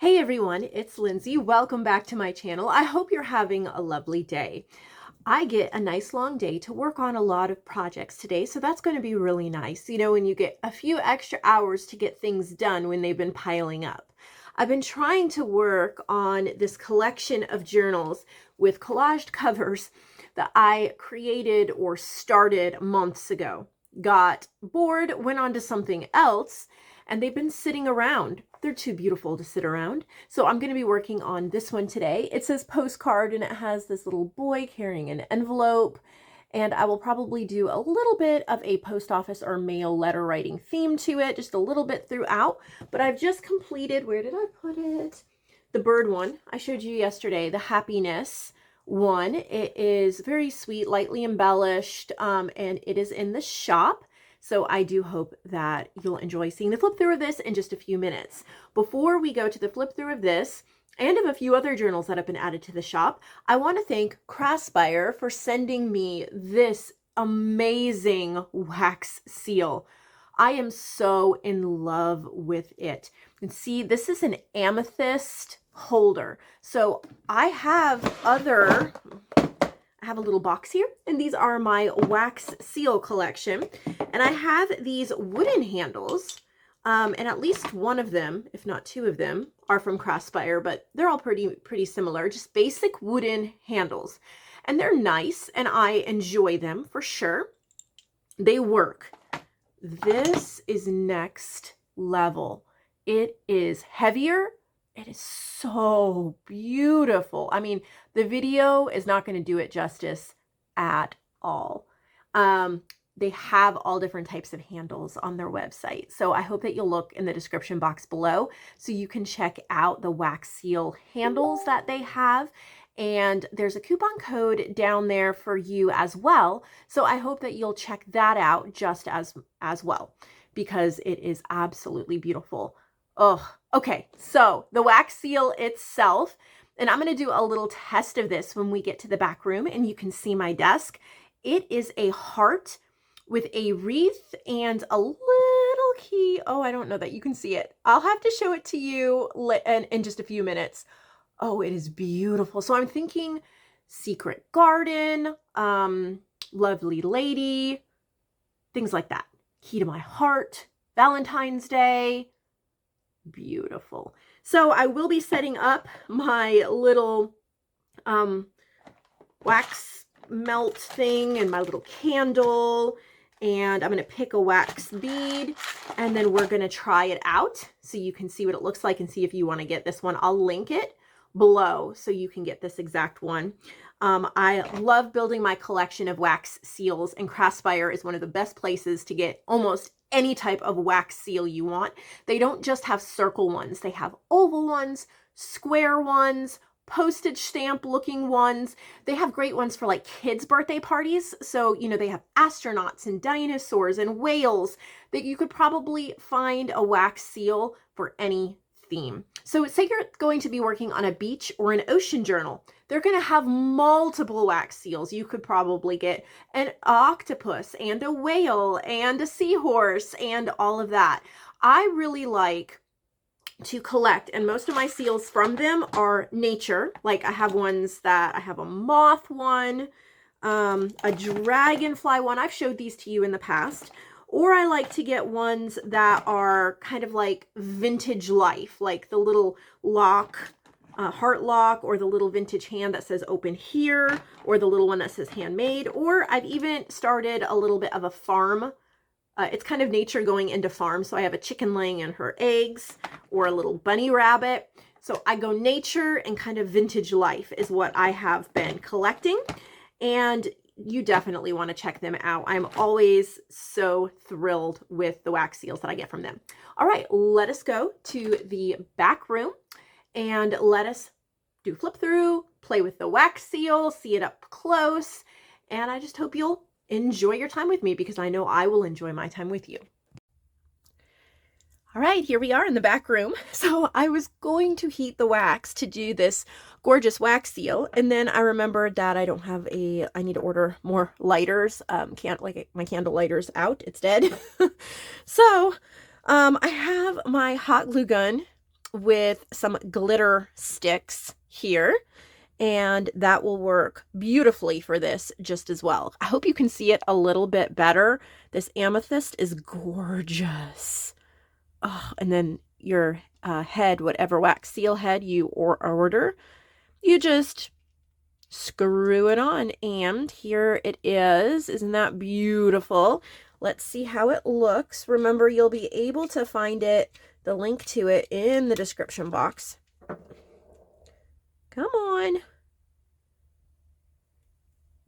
Hey everyone, it's Lindsay. Welcome back to my channel. I hope you're having a lovely day. I get a nice long day to work on a lot of projects today, so that's going to be really nice. You know, when you get a few extra hours to get things done when they've been piling up. I've been trying to work on this collection of journals with collaged covers that I created or started months ago. Got bored, went on to something else, and they've been sitting around. They're too beautiful to sit around. So I'm going to be working on this one today. It says postcard and it has this little boy carrying an envelope. And I will probably do a little bit of a post office or mail letter writing theme to it, just a little bit throughout. But I've just completed, where did I put it? The bird one I showed you yesterday, the happiness one. It is very sweet, lightly embellished, and it is in the shop. So I do hope that you'll enjoy seeing the flip through of this in just a few minutes. Before we go to the flip through of this and of a few other journals that have been added to the shop, I want to thank Craspire for sending me this amazing wax seal. I am so in love with it. And see, this is an amethyst holder. So I have a little box here, and these are my wax seal collection. And I have these wooden handles, and at least one of them, if not two of them, are from Craspire, but they're all pretty similar, just basic wooden handles. And they're nice, and I enjoy them for sure. They work. This is next level. It is heavier. It is so beautiful. I mean, the video is not going to do it justice at all. They have all different types of handles on their website. So I hope that you'll look in the description box below so you can check out the wax seal handles that they have. And there's a coupon code down there for you as well. So I hope that you'll check that out just as well, because it is absolutely beautiful. Oh, okay. So the wax seal itself, and I'm going to do a little test of this when we get to the back room and you can see my desk. It is a heart with a wreath and a little key. Oh, I don't know that you can see it. I'll have to show it to you in just a few minutes. Oh, it is beautiful. So I'm thinking secret garden, lovely lady, things like that. Key to my heart, Valentine's Day. Beautiful. So I will be setting up my little wax melt thing and my little candle, and I'm going to pick a wax bead, and then we're going to try it out so you can see what it looks like and see if you want to get this one. I'll link it below so you can get this exact one. I love building my collection of wax seals, and Craspire is one of the best places to get almost any type of wax seal you want. They don't just have circle ones. They have oval ones, square ones, postage stamp looking ones. They have great ones for like kids' birthday parties. So, you know, they have astronauts and dinosaurs and whales that you could probably find a wax seal for any theme. So say you're going to be working on a beach or an ocean journal. They're going to have multiple wax seals. You could probably get an octopus and a whale and a seahorse and all of that. I really like to collect, and most of my seals from them are nature. Like I have ones that I have a moth one, a dragonfly one. I've showed these to you in the past. Or I like to get ones that are kind of like vintage life, like the little lock, heart lock, or the little vintage hand that says open here, or the little one that says handmade. Or I've even started a little bit of a farm. It's kind of nature going into farm. So I have a chicken laying in her eggs, or a little bunny rabbit. So I go nature and kind of vintage life is what I have been collecting. And you definitely want to check them out. I'm always so thrilled with the wax seals that I get from them. All right, let us go to the back room and let us do flip through, play with the wax seal, see it up close. And I just hope you'll enjoy your time with me, because I know I will enjoy my time with you. All right, here we are in the back room. So I was going to heat the wax to do this gorgeous wax seal, and then I remembered that I need to order more lighters. Can't, like, my candle lighter's out, it's dead. So I have my hot glue gun with some glitter sticks here, and that will work beautifully for this just as well. I hope you can see it a little bit better. This amethyst is gorgeous. Oh, and then your head, whatever wax seal head you order, you just screw it on, and here it is. Isn't that beautiful? Let's see how it looks. Remember, you'll be able to find it, the link to it, in the description box. Come on.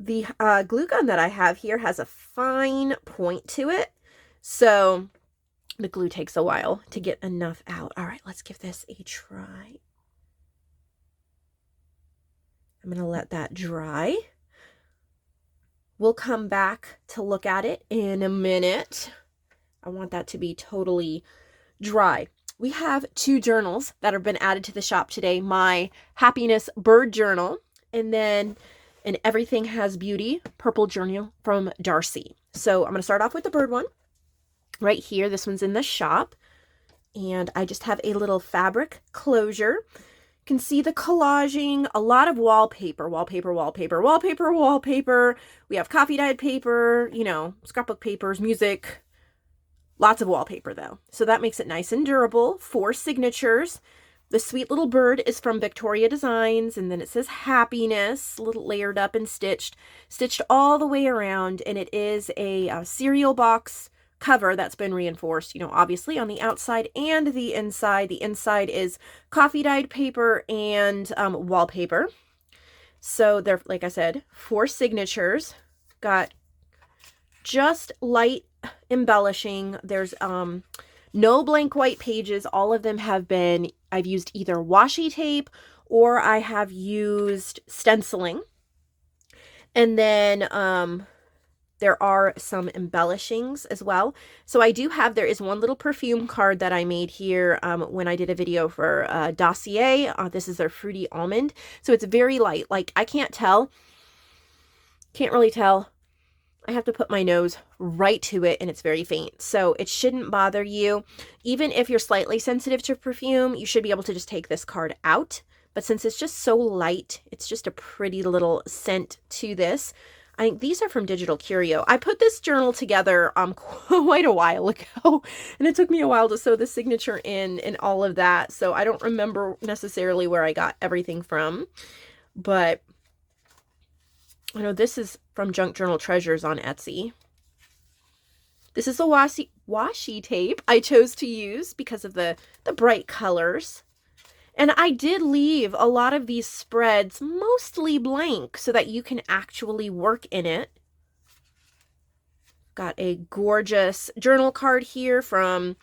The glue gun that I have here has a fine point to it, so the glue takes a while to get enough out. All right, let's give this a try. I'm going to let that dry. We'll come back to look at it in a minute. I want that to be totally dry. We have 2 journals that have been added to the shop today. My Happiness Bird Journal, and then an Everything Has Beauty purple journal from Darcy. So I'm going to start off with the bird one. Right here, this one's in the shop. And I just have a little fabric closure. You can see the collaging, a lot of wallpaper. We have coffee dyed paper, you know, scrapbook papers, music, lots of wallpaper though. So that makes it nice and durable. 4 signatures. The sweet little bird is from Victoria Designs, and then it says happiness, a little layered up and stitched all the way around. And it is a cereal box cover that's been reinforced, you know, obviously on the outside and the inside. The inside is coffee dyed paper and wallpaper. So they're, like I said, 4 signatures. Got just light embellishing. There's no blank white pages. All of them have been, I've used either washi tape or I have used stenciling. And then there are some embellishings as well. So I do have, there is one little perfume card that I made here when I did a video for Dossier. This is their Fruity Almond. So it's very light. Like, I can't really tell. I have to put my nose right to it, and it's very faint. So it shouldn't bother you. Even if you're slightly sensitive to perfume, you should be able to just take this card out. But since it's just so light, it's just a pretty little scent to this. I think these are from Digital Curio. I put this journal together quite a while ago, and it took me a while to sew the signature in and all of that. So I don't remember necessarily where I got everything from, but I know this is from Junk Journal Treasures on Etsy. This is a washi tape I chose to use because of the bright colors. And I did leave a lot of these spreads mostly blank so that you can actually work in it. Got a gorgeous journal card here from,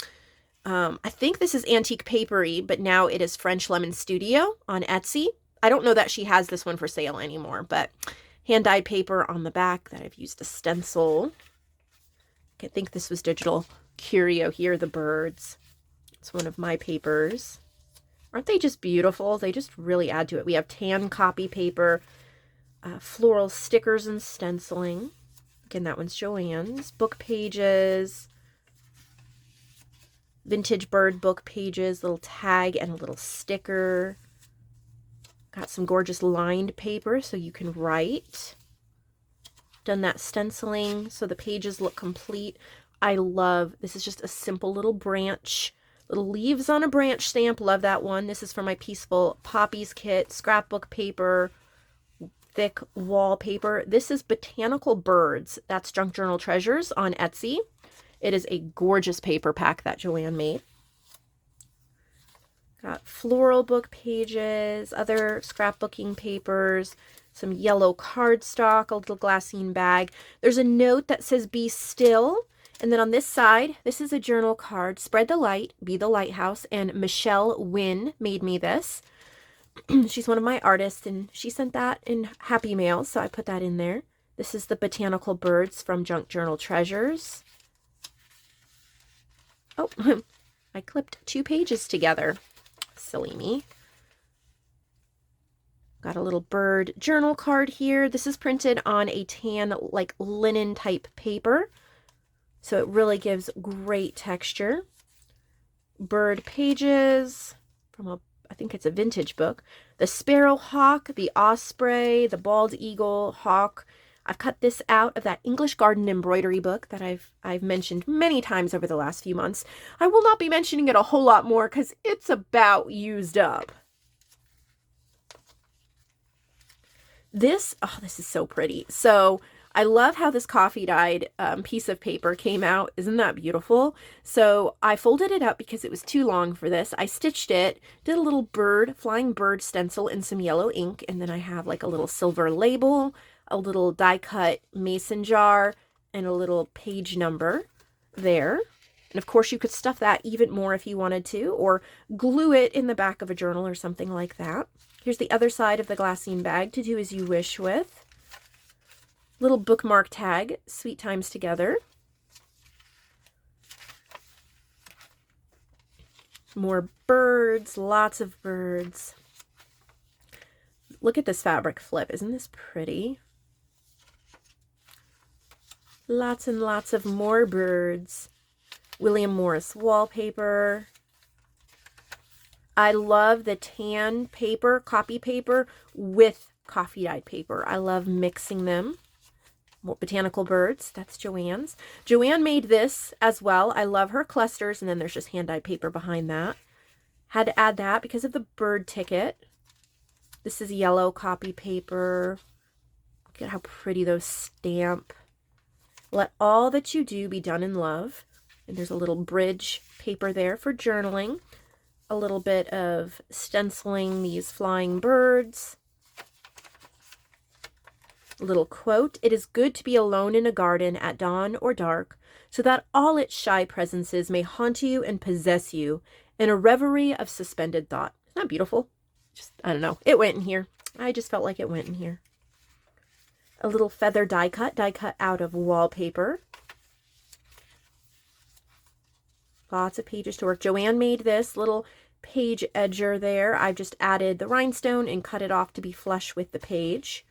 I think this is Antique Papery, but now it is French Lemon Studio on Etsy. I don't know that she has this one for sale anymore, but hand-dyed paper on the back that I've used to stencil. I think this was Digital Curio here, the birds. It's one of my papers. Aren't they just beautiful? They just really add to it. We have tan copy paper, floral stickers and stenciling. Again, that one's Joanne's. Book pages, vintage bird book pages, little tag and a little sticker. Got some gorgeous lined paper so you can write. Done that stenciling so the pages look complete. I love, this is just a simple little branch. Little leaves on a branch stamp. Love that one. This is for my Peaceful Poppies kit. Scrapbook paper. Thick wallpaper. This is Botanical Birds. That's Junk Journal Treasures on Etsy. It is a gorgeous paper pack that Joanne made. Got floral book pages. Other scrapbooking papers. Some yellow cardstock. A little glassine bag. There's a note that says be still. And then on this side, this is a journal card. Spread the light, be the lighthouse. And Michelle Wynn made me this. She's one of my artists, and she sent that in Happy Mail, so I put that in there. This is the Botanical Birds from Junk Journal Treasures. Oh, I clipped 2 pages together. Silly me. Got a little bird journal card here. This is printed on a tan, like linen type paper. So it really gives great texture. Bird pages from I think it's a vintage book. The Sparrowhawk, the Osprey, the Bald Eagle, Hawk. I've cut this out of that English Garden embroidery book that I've mentioned many times over the last few months. I will not be mentioning it a whole lot more because it's about used up. This is so pretty. So I love how this coffee dyed piece of paper came out. Isn't that beautiful? So I folded it up because it was too long for this. I stitched it, did a little flying bird stencil in some yellow ink, and then I have like a little silver label, a little die cut mason jar, and a little page number there. And of course you could stuff that even more if you wanted to, or glue it in the back of a journal or something like that. Here's the other side of the glassine bag to do as you wish with. Little bookmark tag, Sweet Times Together. More birds, lots of birds. Look at this fabric flip. Isn't this pretty? Lots and lots of more birds. William Morris wallpaper. I love the tan paper, copy paper, with coffee dyed paper. I love mixing them. Botanical birds, that's Joanne's. Joanne made this as well. I love her clusters, and then there's just hand-dyed paper behind that. Had to add that because of the bird ticket. This is yellow copy paper. Look at how pretty those stamp. Let all that you do be done in love. And there's a little bridge paper there for journaling. A little bit of stenciling these flying birds. Little quote, "It is good to be alone in a garden at dawn or dark, so that all its shy presences may haunt you and possess you in a reverie of suspended thought." Isn't that beautiful? Just, I don't know. It went in here. I just felt like it went in here. A little feather die cut out of wallpaper. Lots of pages to work. Joanne made this little page edger there. I've just added the rhinestone and cut it off to be flush with the page.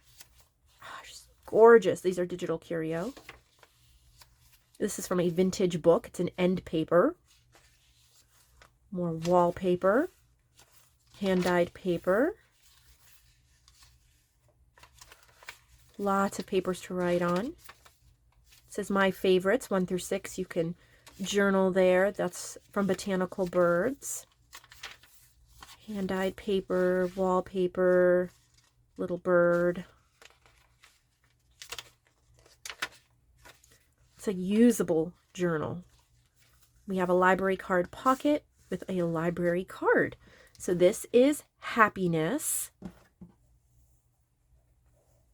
Gorgeous. These are digital curio. This is from a vintage book. It's an end paper. More wallpaper. Hand-dyed paper. Lots of papers to write on. It says my favorites, 1 through 6. You can journal there. That's from Botanical Birds. Hand-dyed paper, wallpaper, little bird. It's a usable journal. We have a library card pocket with a library card. So this is happiness.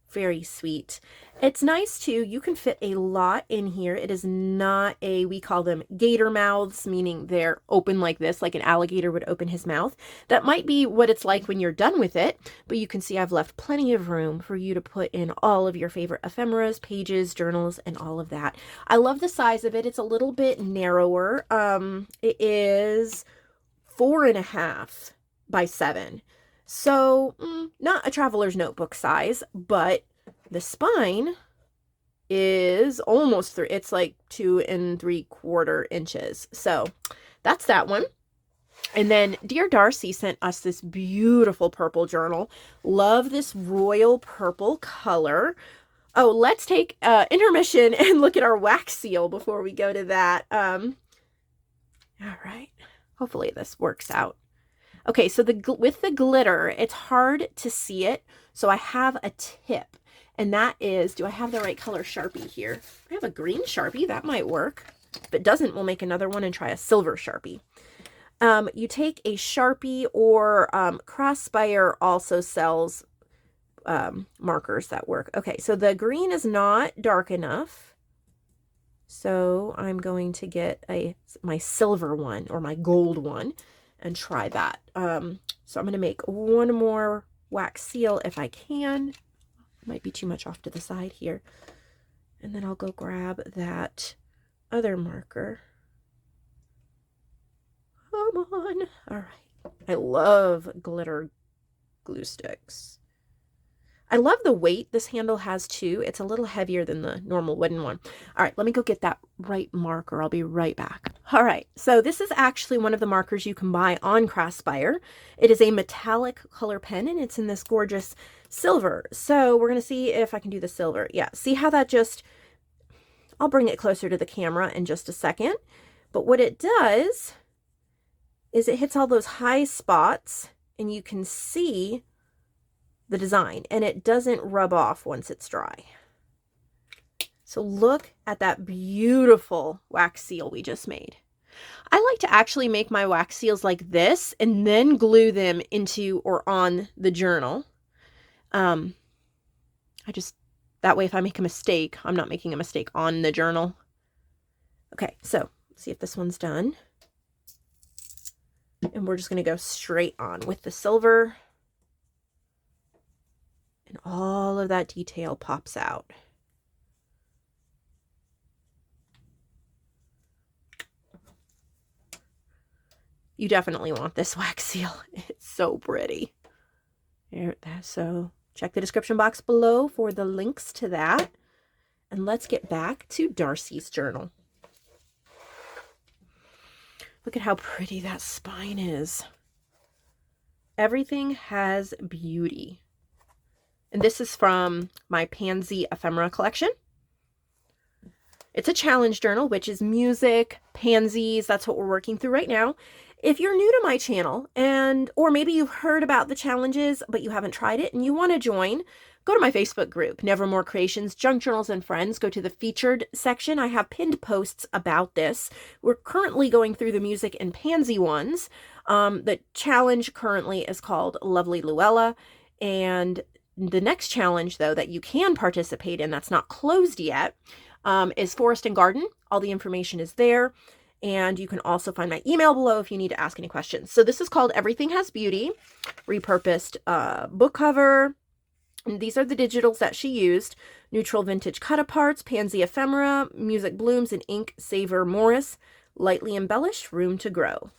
Very sweet. It's nice too. You can fit a lot in here. It is not we call them gator mouths, meaning they're open like this, like an alligator would open his mouth. That might be what it's like when you're done with it, but you can see I've left plenty of room for you to put in all of your favorite ephemeras, pages, journals, and all of that. I love the size of it. It's a little bit narrower. It is 4.5 by 7. So, not a traveler's notebook size, but the spine is almost 3. It's like 2 3/4 inches. So, that's that one. And then Dear Darcy sent us this beautiful purple journal. Love this royal purple color. Oh, let's take intermission and look at our wax seal before we go to that. All right. Hopefully this works out. Okay, so with the glitter, it's hard to see it, so I have a tip, and that is, do I have the right color Sharpie here? I have a green Sharpie, that might work. If it doesn't, we'll make another one and try a silver Sharpie. You take a Sharpie, or Craspire also sells markers that work. Okay, so the green is not dark enough, so I'm going to get my silver one, or my gold one, and try that. So I'm going to make one more wax seal if I can. Might be too much off to the side here. And then I'll go grab that other marker. Come on. All right. I love glitter glue sticks. I love the weight this handle has too. It's a little heavier than the normal wooden one. All right, let me go get that right marker. I'll be right back. All right, so this is actually one of the markers you can buy on Craspire. It is a metallic color pen and it's in this gorgeous silver. So we're going to see if I can do the silver. Yeah, see how that just, I'll bring it closer to the camera in just a second. But what it does is it hits all those high spots and you can see the design and it doesn't rub off once it's dry. So look at that beautiful wax seal we just made. I like to actually make my wax seals like this and then glue them into or on the journal. That way if I make a mistake, I'm not making a mistake on the journal. Okay, so see if this one's done. And we're just going to go straight on with the silver. And all of that detail pops out. You definitely want this wax seal. It's so pretty. So check the description box below for the links to that. And let's get back to Darcy's journal. Look at how pretty that spine is. Everything has beauty. And this is from my Pansy ephemera collection. It's a challenge journal, which is music, pansies. That's what we're working through right now. If you're new to my channel or maybe you've heard about the challenges, but you haven't tried it and you want to join, go to my Facebook group, Nevermore Creations, Junk Journals and Friends. Go to the featured section. I have pinned posts about this. We're currently going through the music and pansy ones. The challenge currently is called Lovely Luella. And the next challenge, though, that you can participate in that's not closed yet is Forest and Garden. All the information is there. And you can also find my email below if you need to ask any questions. So this is called Everything Has Beauty, repurposed book cover. And these are the digitals that she used. Neutral Vintage Cut-Aparts, Pansy Ephemera, Music Blooms, and Ink Saver Morris. Lightly embellished, Room to Grow.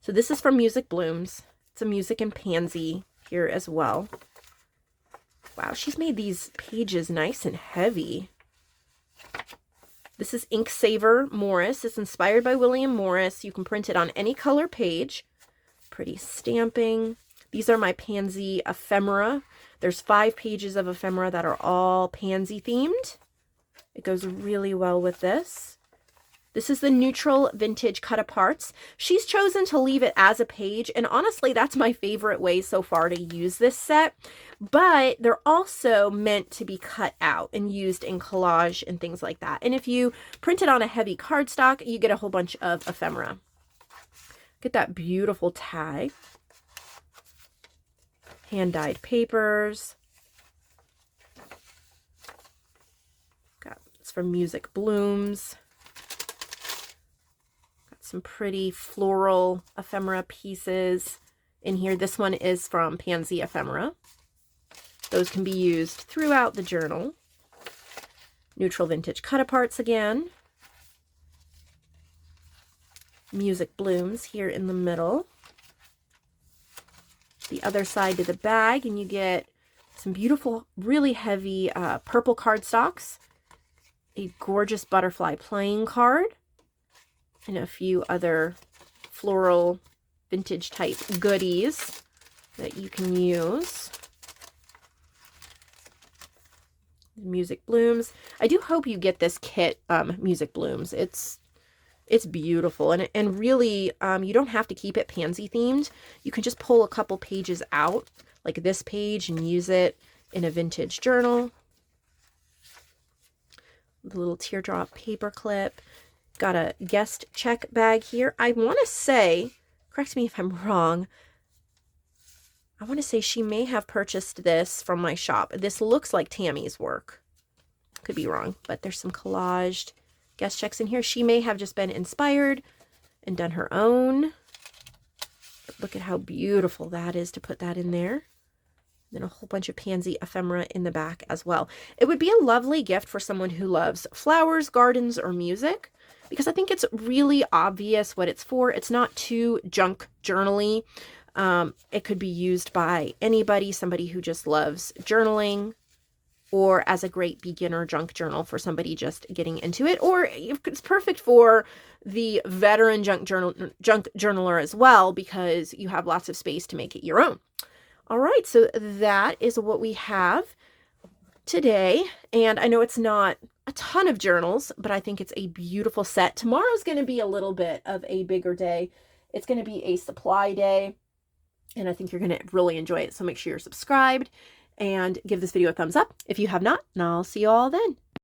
So this is from Music Blooms. It's a music and pansy here as well. Wow, she's made these pages nice and heavy. This is Ink Saver Morris. It's inspired by William Morris. You can print it on any color page. Pretty stamping. These are my Pansy ephemera. There's 5 pages of ephemera that are all pansy themed. It goes really well with this. This is the Neutral Vintage Cut-Aparts. She's chosen to leave it as a page, and honestly, that's my favorite way so far to use this set. But they're also meant to be cut out and used in collage and things like that. And if you print it on a heavy cardstock, you get a whole bunch of ephemera. Get that beautiful tag. Hand-dyed papers. It's from Music Blooms. Some pretty floral ephemera pieces in here. This one is from Pansy Ephemera. Those can be used throughout the journal. Neutral Vintage Cut-Aparts again. Music Blooms here in the middle. The other side to the bag, and you get some beautiful, really heavy purple cardstocks. A gorgeous butterfly playing card. And a few other floral vintage type goodies that you can use. Music Blooms. I do hope you get this kit, Music Blooms. It's beautiful. And really, you don't have to keep it pansy themed. You can just pull a couple pages out, like this page, and use it in a vintage journal. The little teardrop paper clip. Got a guest check bag here. I want to say, correct me if I'm wrong, I want to say she may have purchased this from my shop. This looks like Tammy's work. Could be wrong, but there's some collaged guest checks in here. She may have just been inspired and done her own. But look at how beautiful that is to put that in there. Then a whole bunch of pansy ephemera in the back as well. It would be a lovely gift for someone who loves flowers, gardens, or music, because I think it's really obvious what it's for. It's not too junk journaly. It could be used by anybody, somebody who just loves journaling, or as a great beginner junk journal for somebody just getting into it, or it's perfect for the veteran junk journaler as well, because you have lots of space to make it your own. All right, so that is what we have today. And I know it's not a ton of journals, but I think it's a beautiful set. Tomorrow's going to be a little bit of a bigger day. It's going to be a supply day, and I think you're going to really enjoy it. So make sure you're subscribed and give this video a thumbs up if you have not, and I'll see you all then.